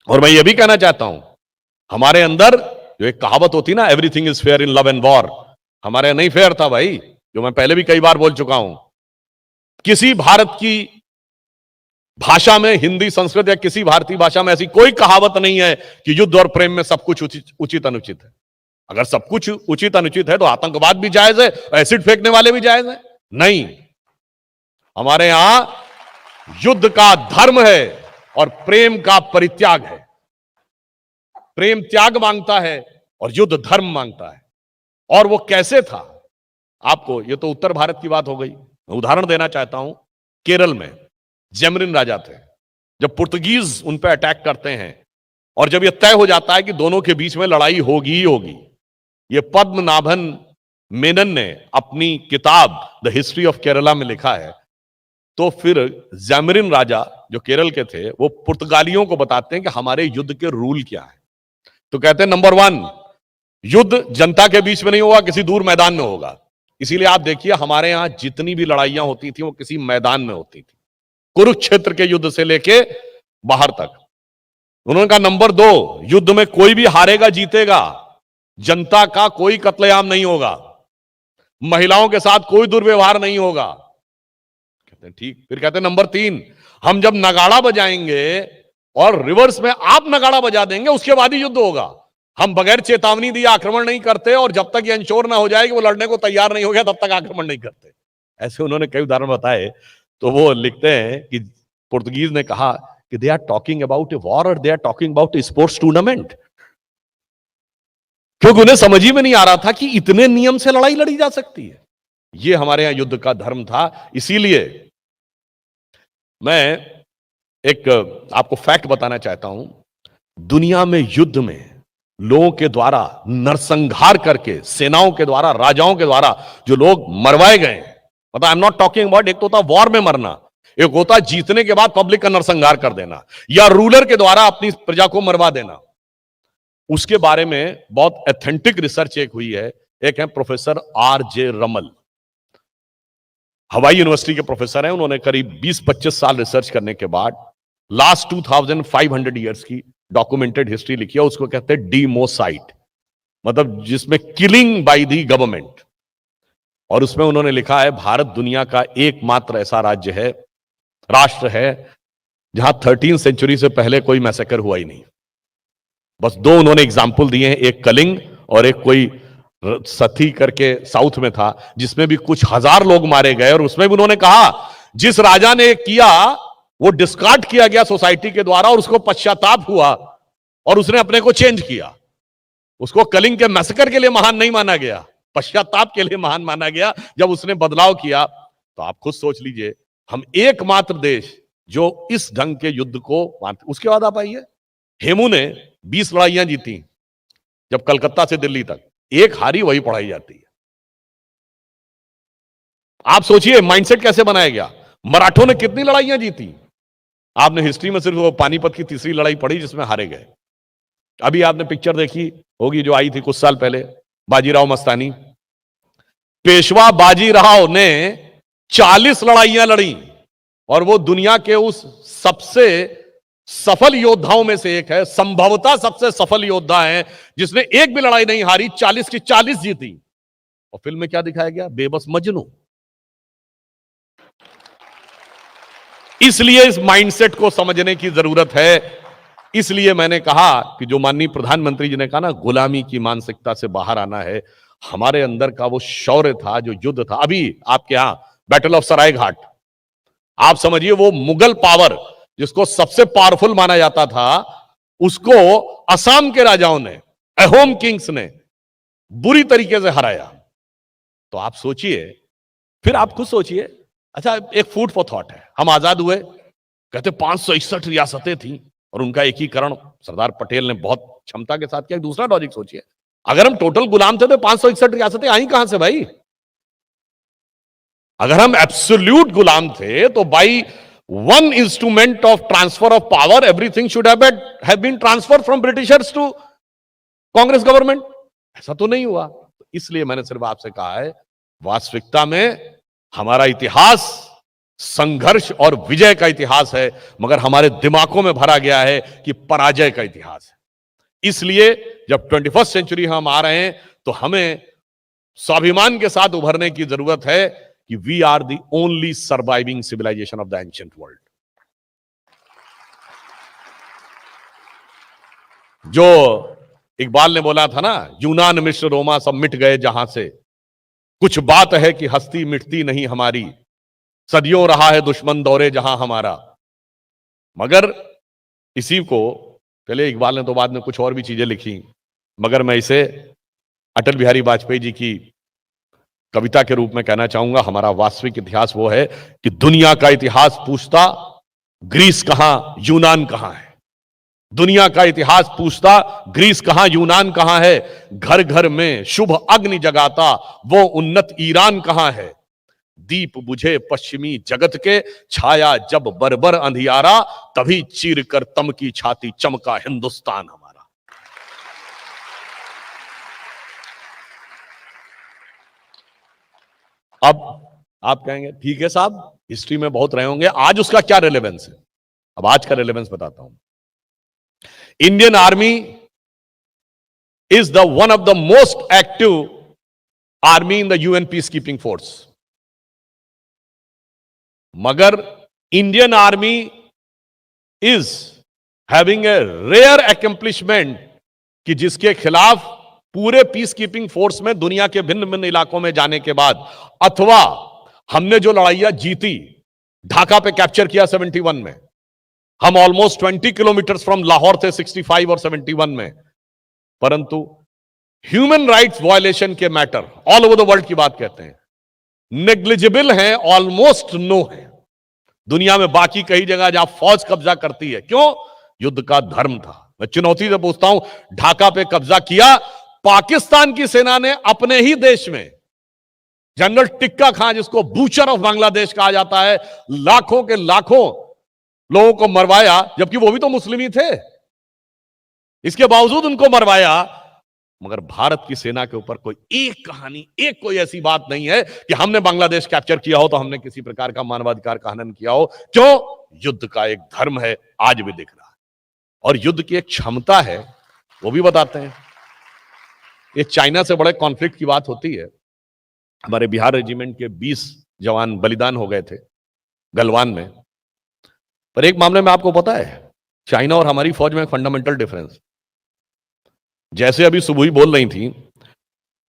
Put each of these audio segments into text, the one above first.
और मैं ये भी कहना चाहता हूं, हमारे अंदर जो एक कहावत होती ना, everything is fair in love and war, हमारे नहीं फेयर था भाई, जो मैं पहले भी कई बार बोल चुका हूं। किसी भारत की भाषा में, हिंदी, संस्कृत या किसी भारतीय भाषा में ऐसी कोई कहावत नहीं है कि युद्ध और प्रेम में सब कुछ उचित अनुचित है। अगर सब कुछ उचित अनुचित है तो आतंकवाद भी जायज है, एसिड फेंकने वाले भी जायज है? नहीं, हमारे यहां युद्ध का धर्म है और प्रेम का परित्याग है। प्रेम त्याग मांगता है और युद्ध धर्म मांगता है। और वो कैसे था आपको, ये तो उत्तर भारत की बात हो गई, मैं उदाहरण देना चाहता हूं। केरल में जैमरिन राजा थे, जब पुर्तगीज उन पर अटैक करते हैं और जब यह तय हो जाता है कि दोनों के बीच में लड़ाई होगी ही होगी, ये पद्मनाभन मेनन ने अपनी किताब द हिस्ट्री ऑफ केरला में लिखा है। तो फिर जैमरिन राजा जो केरल के थे, वो पुर्तगालियों को बताते हैं कि हमारे युद्ध के रूल क्या है। तो कहते हैं नंबर 1, युद्ध जनता के बीच में नहीं होगा, किसी दूर मैदान में होगा। इसीलिए आप देखिए हमारे यहां जितनी भी लड़ाइयां होती थी वो किसी मैदान में होती थी, कुरुक्षेत्र के युद्ध से लेके बाहर तक। उन्होंने कहा नंबर 2, युद्ध में कोई भी हारेगा जीतेगा, जनता का कोई कत्लेआम नहीं होगा, महिलाओं के साथ कोई दुर्व्यवहार नहीं होगा। कहते हैं ठीक। फिर कहते हैं नंबर 3, हम जब नगाड़ा बजाएंगे और रिवर्स में आप नगाड़ा बजा देंगे, उसके बाद ही युद्ध होगा। हम बगैर चेतावनी दिए आक्रमण नहीं करते और जब तक ये इंश्योर ना हो जाए कि वो लड़ने को तैयार नहीं हो गया तब तक आक्रमण नहीं करते। ऐसे उन्होंने कई उदाहरण बताए। तो वो लिखते हैं कि पुर्तगीज ने कहा कि they are talking about a war और they are talking about a sports tournament, क्योंकि उन्हें समझ ही में नहीं आ रहा था कि इतने नियम से लड़ाई लड़ी जा सकती है। ये हमारे यहां युद्ध का धर्म था। इसीलिए मैं एक आपको फैक्ट बताना चाहता हूं, दुनिया में युद्ध में लोगों के द्वारा नरसंहार करके, सेनाओं के द्वारा, राजाओं के द्वारा जो लोग मरवाए गए, मतलब I am not talking about, एक तो होता वॉर में मरना, एक होता जीतने के बाद पब्लिक का नरसंहार कर देना, या रूलर के द्वारा अपनी प्रजा को मरवा देना। उसके बारे में बहुत एथेंटिक रिसर्च एक हुई है। एक है प्रोफेसर R.J. रमल, हवाई यूनिवर्सिटी के प्रोफेसर हैं। उन्होंने करीब 20-25 साल रिसर्च करने के बाद लास्ट 2500 ईयर्स की डॉक्यूमेंटेड हिस्ट्री लिखी है। उसको कहते हैं डीमोसाइड, मतलब जिसमें किलिंग बाय दी गवर्नमेंट। और उसमें उन्होंने लिखा है भारत दुनिया का एकमात्र ऐसा राज्य है, राष्ट्र है, जहां 13वीं सेंचुरी से पहले कोई मैसेकर हुआ ही नहीं। बस 2 उन्होंने एग्जाम्पल दिए हैं, एक कलिंग और एक कोई सती करके साउथ में था, जिसमें भी कुछ हजार लोग मारे गए। और उसमें भी उन्होंने कहा जिस राजा ने किया वो डिस्कार्ड किया गया सोसाइटी के द्वारा और उसको पश्चाताप हुआ और उसने अपने को चेंज किया। उसको कलिंग के मैसेकर के लिए महान नहीं माना गया, पश्चाताप के लिए महान माना गया जब उसने बदलाव किया। तो आप खुद सोच लीजिए, हम एकमात्र देश जो इस ढंग के युद्ध को मानते। उसके बाद आप आइए, हेमू ने 20 लड़ाइयां जीती, जब कलकत्ता से दिल्ली तक, एक हारी वही पढ़ाई जाती है। आप सोचिए माइंडसेट कैसे बनाया गया। मराठों ने कितनी लड़ाइयां जीती, आपने हिस्ट्री में सिर्फ वो पानीपत की तीसरी लड़ाई पढ़ी जिसमें हारे गए। अभी आपने पिक्चर देखी होगी जो आई थी कुछ साल पहले, बाजीराव मस्तानी। पेशवा बाजीराव ने 40 लड़ाइयां लड़ी और वो दुनिया के उस सबसे सफल योद्धाओं में से एक है, संभवतः सबसे सफल योद्धा है, जिसने एक भी लड़ाई नहीं हारी, 40 की 40 जीती। और फिल्म में क्या दिखाया गया, बेबस मजनू। इसलिए इस माइंडसेट को समझने की जरूरत है। इसलिए मैंने कहा कि जो माननीय प्रधानमंत्री जी ने कहा ना, गुलामी की मानसिकता से बाहर आना है। हमारे अंदर का वो शौर्य था, जो युद्ध था। अभी आपके यहां बैटल ऑफ सराय घाट, आप समझिए वो मुगल पावर जिसको सबसे पावरफुल माना जाता था, उसको असम के राजाओं ने, अहोम किंग्स ने बुरी तरीके से हराया। तो आप सोचिए, फिर आप खुद सोचिए। अच्छा, एक फूड फॉर थॉट है, हम आजाद हुए, कहते 561 रियासतें थी और उनका एकीकरण सरदार पटेल ने बहुत क्षमता के साथ किया। दूसरा लॉजिक सोचिए, अगर हम टोटल गुलाम थे तो 561 रियासतें आई कहां से भाई? अगर हम एब्सोल्यूट गुलाम थे तो by one instrument of transfer of power everything should have been transfer from Britishers to Congress government. ऐसा तो नहीं हुआ। इसलिए मैंने सिर्फ आपसे कहा है, वास्तविकता में हमारा इतिहास संघर्ष और विजय का इतिहास है, मगर हमारे दिमागों में भरा गया है कि पराजय का इतिहास है। इसलिए जब 21st सेंचुरी हम आ रहे हैं तो हमें स्वाभिमान के साथ उभरने की जरूरत है कि we are the only surviving civilisation of the ancient world. जो इकबाल ने बोला था ना, यूनान मिस्र रोमा सब मिट गए जहां से, कुछ बात है कि हस्ती मिटती नहीं हमारी, सदियों रहा है दुश्मन दौरे जहां हमारा। मगर इसी को चले, इकबाल ने तो बाद में कुछ और भी चीजें लिखी, मगर मैं इसे अटल बिहारी वाजपेयी जी की कविता के रूप में कहना चाहूंगा। हमारा वास्तविक इतिहास वो है कि दुनिया का इतिहास पूछता ग्रीस कहां यूनान कहां है। दुनिया का इतिहास पूछता ग्रीस कहां यूनान कहां है। घर घर में शुभ अग्नि जगाता वो उन्नत ईरान कहां है। दीप बुझे पश्चिमी जगत के, छाया जब बर्बर अंधियारा, तभी चीर कर तम की छाती चमका हिंदुस्तान हमारा। अब आप कहेंगे ठीक है साहब, हिस्ट्री में बहुत रहे होंगे, आज उसका क्या रिलेवेंस है। अब आज का रिलेवेंस बताता हूं। Indian army is the one of the most active army in the UN peace keeping force. मगर Indian army is having a rare accomplishment कि जिसके खिलाफ पूरे पीस कीपिंग फोर्स में दुनिया के भिन्न भिन्न इलाकों में जाने के बाद, अथवा हमने जो लड़ाइयां जीती, ढाका पे कैप्चर किया 71 में, हम ऑलमोस्ट 20 किलोमीटर फ्रॉम लाहौर थे 65 और 71 में, परंतु ह्यूमन राइट्स वायलेशन के matter all over the world की बात कहते हैं, नेग्लिजिबल है, ऑलमोस्ट नो है दुनिया में। बाकी कई जगह जहां फौज कब्जा करती है, क्यों? युद्ध का धर्म था। मैं चुनौती से पूछता हूं, ढाका पे कब्जा किया, पाकिस्तान की सेना ने अपने ही देश में जनरल टिक्का खान, जिसको बूचर ऑफ बांग्लादेश कहा जाता है, लाखों के लाखों लोगों को मरवाया, जबकि वो भी तो मुस्लिम ही थे, इसके बावजूद उनको मरवाया। मगर भारत की सेना के ऊपर कोई एक कहानी, एक कोई ऐसी बात नहीं है कि हमने बांग्लादेश कैप्चर किया हो तो हमने किसी प्रकार का मानवाधिकार का हनन किया हो। क्यों? युद्ध का एक धर्म है, आज भी दिख रहा है, और युद्ध की एक क्षमता है, वो भी बताते हैं। ये चाइना से बड़े कॉन्फ्लिक्ट की बात होती है। हमारे बिहार रेजिमेंट के 20 जवान बलिदान हो गए थे गलवान में, पर एक मामले में आपको पता है, चाइना और हमारी फौज में एक फंडामेंटल डिफरेंस। जैसे अभी सुबह ही बोल रही थी,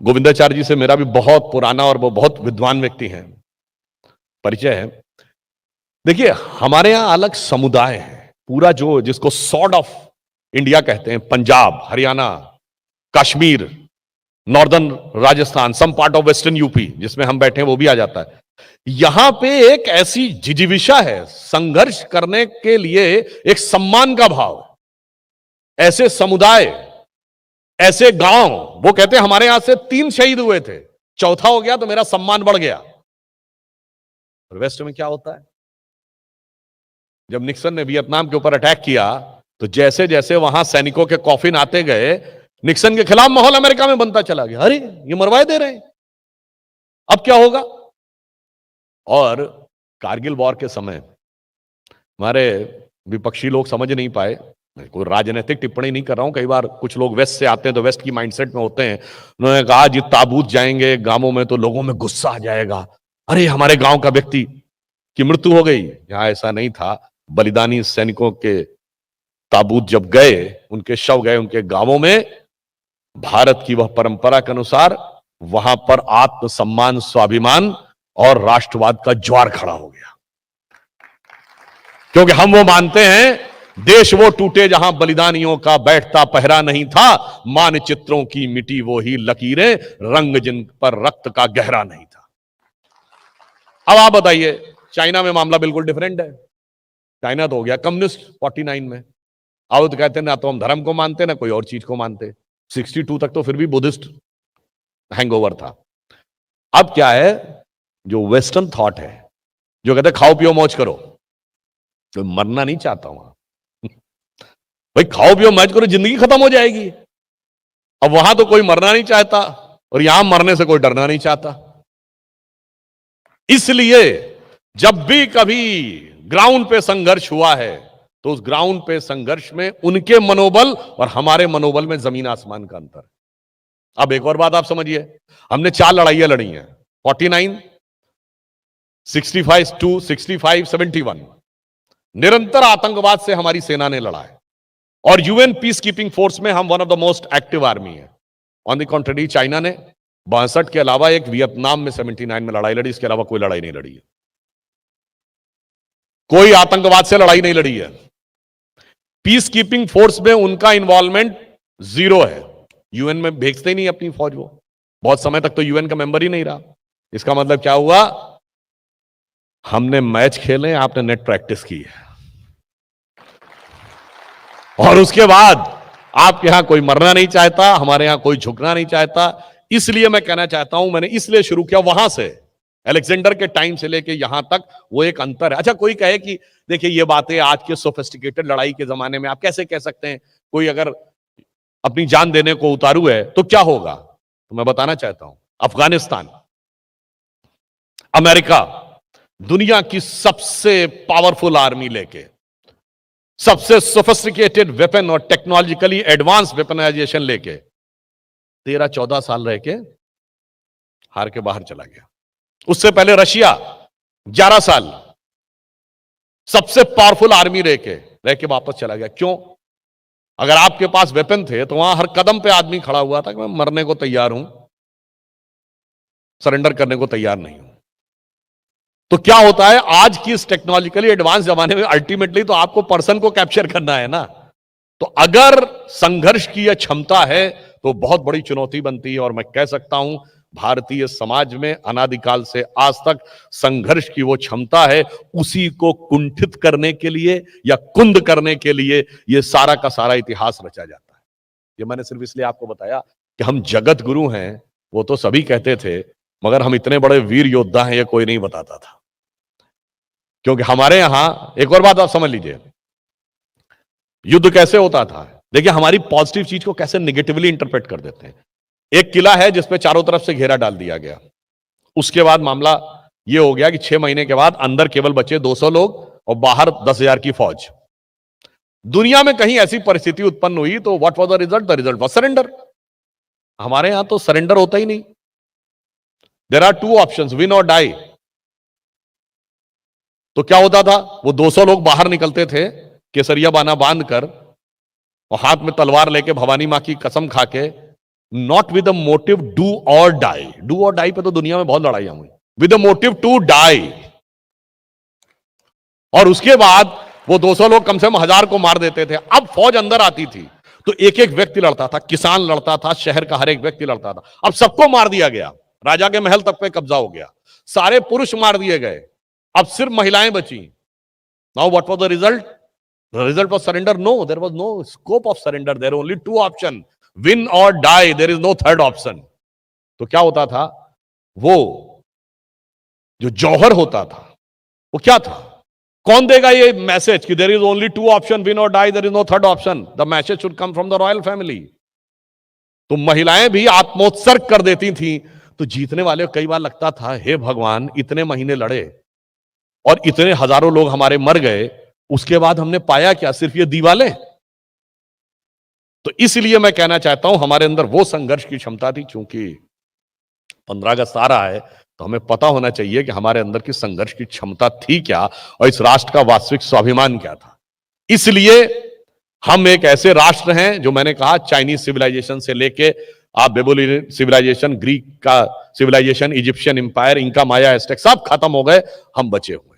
गोविंदाचार्य जी से मेरा भी बहुत पुराना और वो बहुत विद्वान व्यक्ति हैं, परिचय है। देखिए, हमारे यहां अलग समुदाय है, पूरा जो जिसको सॉर्ड ऑफ इंडिया कहते हैं, Punjab, Haryana, Kashmir, northern Rajasthan, some part of western UP जिसमें हम बैठे हैं वो भी आ जाता है। यहां पे एक ऐसी जिजीविषा है, संघर्ष करने के लिए एक सम्मान का भाव। ऐसे समुदाय, ऐसे गांव, वो कहते हैं हमारे यहां से 3 शहीद हुए थे, चौथा हो गया तो मेरा सम्मान बढ़ गया। और वेस्ट में क्या होता है? जब निक्सन ने वियतनाम के ऊपर अटैक किया तो जैसे जैसे वहां सैनिकों के कॉफिन आते गए, निक्सन के खिलाफ माहौल अमेरिका में बनता चला गया। अरे ये मरवाए दे रहे हैं, अब क्या होगा? और कारगिल वॉर के समय हमारे विपक्षी लोग समझ नहीं पाए, कोई राजनीतिक टिप्पणी नहीं कर रहा हूं, कई बार कुछ लोग वेस्ट से आते हैं तो वेस्ट की माइंडसेट में होते हैं। उन्होंने कहा जी ताबूत जाएंगे गांवों में तो लोगों में गुस्सा आ जाएगा, अरे हमारे गांव का व्यक्ति की मृत्यु हो गई। यहां ऐसा नहीं था। बलिदानी सैनिकों के ताबूत जब गए, उनके शव गए उनके गांवों में, भारत की वह परंपरा के अनुसार वहां पर आत्मसम्मान, स्वाभिमान और राष्ट्रवाद का ज्वार खड़ा हो गया। क्योंकि हम वो मानते हैं, देश वो टूटे जहां बलिदानियों का बैठता पहरा नहीं था, मानचित्रों की मिटी वो ही लकीरें, रंग जिन पर रक्त का गहरा नहीं था। अब आप बताइए, चाइना में मामला बिल्कुल डिफरेंट है। चाइना तो हो गया कम्युनिस्ट 49 में। अब तो कहते हैं ना तो हम धर्म को मानते ना कोई और चीज को मानते। 62 तक तो फिर भी बुद्धिस्ट हैंगओवर था। अब क्या है, जो वेस्टर्न थॉट है, जो कहते हैं खाओ पियो मौज करो, तो मरना नहीं चाहता हूं भाई, खाओ पियो मौज करो, जिंदगी खत्म हो जाएगी। अब वहां तो कोई मरना नहीं चाहता और यहां मरने से कोई डरना नहीं चाहता। इसलिए जब भी कभी ग्राउंड पे संघर्ष हुआ है तो उस ग्राउंड पे संघर्ष में उनके मनोबल और हमारे मनोबल में जमीन आसमान का अंतर है। अब एक और बात आप समझिए, हमने 4 लड़ाइयां लड़ी हैं, 49, 65, 2, 65, 71। निरंतर आतंकवाद से हमारी सेना ने लड़ा है और यूएन पीस कीपिंग फोर्स में हम one of the most active army है। ऑन द कॉन्ट्ररी चाइना ने 62 के अलावा एक वियतनाम में 79 में लड़ाई लड़ी, इसके अलावा कोई लड़ाई नहीं लड़ी है, कोई आतंकवाद से लड़ाई नहीं लड़ी है। पीस कीपिंग फोर्स में उनका इन्वॉल्वमेंट 0 है, यूएन में भेजते ही नहीं अपनी फौज, वो बहुत समय तक तो यूएन का मेंबर ही नहीं रहा। इसका मतलब क्या हुआ, हमने मैच खेले, आपने नेट प्रैक्टिस की है और उसके बाद आपके यहां कोई मरना नहीं चाहता, हमारे यहां कोई झुकना नहीं चाहता। इसलिए मैं कहना चाहता हूं, मैंने इसलिए शुरू किया वहां से, अलेक्जेंडर के टाइम से लेके यहां तक वो एक अंतर है। अच्छा, कोई कहे कि देखिए ये बातें आज के सोफिस्टिकेटेड लड़ाई के जमाने में आप कैसे कह सकते हैं, कोई अगर अपनी जान देने को उतारू है तो क्या होगा। तो मैं बताना चाहता हूं, अफगानिस्तान, अमेरिका दुनिया की सबसे पावरफुल आर्मी लेके, सबसे सोफिस्टिकेटेड वेपन और टेक्नोलॉजिकली एडवांस वेपनाइजेशन लेके 13-14 साल रह के हार के बाहर चला गया। उससे पहले रशिया 11 साल सबसे पावरफुल आर्मी रह के वापस चला गया। क्यों? अगर आपके पास वेपन थे तो वहां हर कदम पे आदमी खड़ा हुआ था कि मैं मरने को तैयार हूं, सरेंडर करने को तैयार नहीं हूं। तो क्या होता है, आज की इस टेक्नोलॉजिकली एडवांस जमाने में अल्टीमेटली तो आपको पर्सन को कैप्चर करना है ना। तो अगर संघर्ष की यह क्षमता है तो बहुत बड़ी चुनौती बनती है। और मैं कह सकता हूं, भारतीय समाज में अनादिकाल से आज तक संघर्ष की वो क्षमता है, उसी को कुंठित करने के लिए या कुंद करने के लिए ये सारा का सारा इतिहास रचा जाता है। ये मैंने सिर्फ इसलिए आपको बताया कि हम जगत गुरु हैं, वो तो सभी कहते थे, मगर हम इतने बड़े वीर योद्धा हैं ये कोई नहीं बताता था। क्योंकि हमारे यहां एक और बात आप समझ लीजिए, युद्ध कैसे होता था। देखिए हमारी पॉजिटिव चीज को कैसे नेगेटिवली इंटरप्रेट कर देते हैं। एक किला है जिसपे चारों तरफ से घेरा डाल दिया गया, उसके बाद मामला यह हो गया कि 6 महीने के बाद अंदर केवल बचे 200 लोग और बाहर 10,000 की फौज। दुनिया में कहीं ऐसी परिस्थिति उत्पन्न हुई तो what was the result? The result was surrender. हमारे यहां तो सरेंडर होता ही नहीं। देयर आर 2 ऑप्शंस, विन और डाई। तो क्या होता था, वो 200 लोग बाहर निकलते थे केसरिया बाना बांधकर और हाथ में तलवार लेके भवानी मां की कसम खाके, not with the motive do और डाई। डू और डाई पे तो दुनिया में बहुत लड़ाइयां हुई, with the motive to die. और उसके बाद वो 200 लोग कम से कम 1000 को मार देते थे। अब फौज अंदर आती थी तो एक एक व्यक्ति लड़ता था, किसान लड़ता था, शहर का हर एक व्यक्ति लड़ता था। अब सबको मार दिया गया, राजा के महल तक पे कब्जा हो गया, सारे पुरुष मार दिए गए, अब सिर्फ महिलाएं बची। Now what was the result? The result was surrender? No, there was no scope of surrender, there only 2 option, win और die, there is no third option. तो क्या होता था, वो जो जौहर होता था वो क्या था? कौन देगा ये मैसेज कि there is only 2 option, win और die, there is no third option? The message should come from the royal family. तो महिलाएं भी आत्मोत्सर्ग कर देती थी। तो जीतने वाले कई बार लगता था, हे भगवान, इतने महीने लड़े और इतने हजारों लोग हमारे मर गए, उसके बाद हमने पाया क्या? सिर्फ ये दीवालें। तो इसलिए मैं कहना चाहता हूं, हमारे अंदर वो संघर्ष की क्षमता थी। चूंकि 15 अगस्त आ रहा है तो हमें पता होना चाहिए कि हमारे अंदर की संघर्ष की क्षमता थी क्या और इस राष्ट्र का वास्तविक स्वाभिमान क्या था। इसलिए हम एक ऐसे राष्ट्र हैं जो, मैंने कहा, चाइनीज सिविलाइजेशन से लेके आप बेबीलोनियन सिविलाइजेशन, ग्रीक का सिविलाइजेशन, इजिप्शियन इंपायर, इंका, माया, एस्टेक सब खत्म हो गए, हम बचे हुए।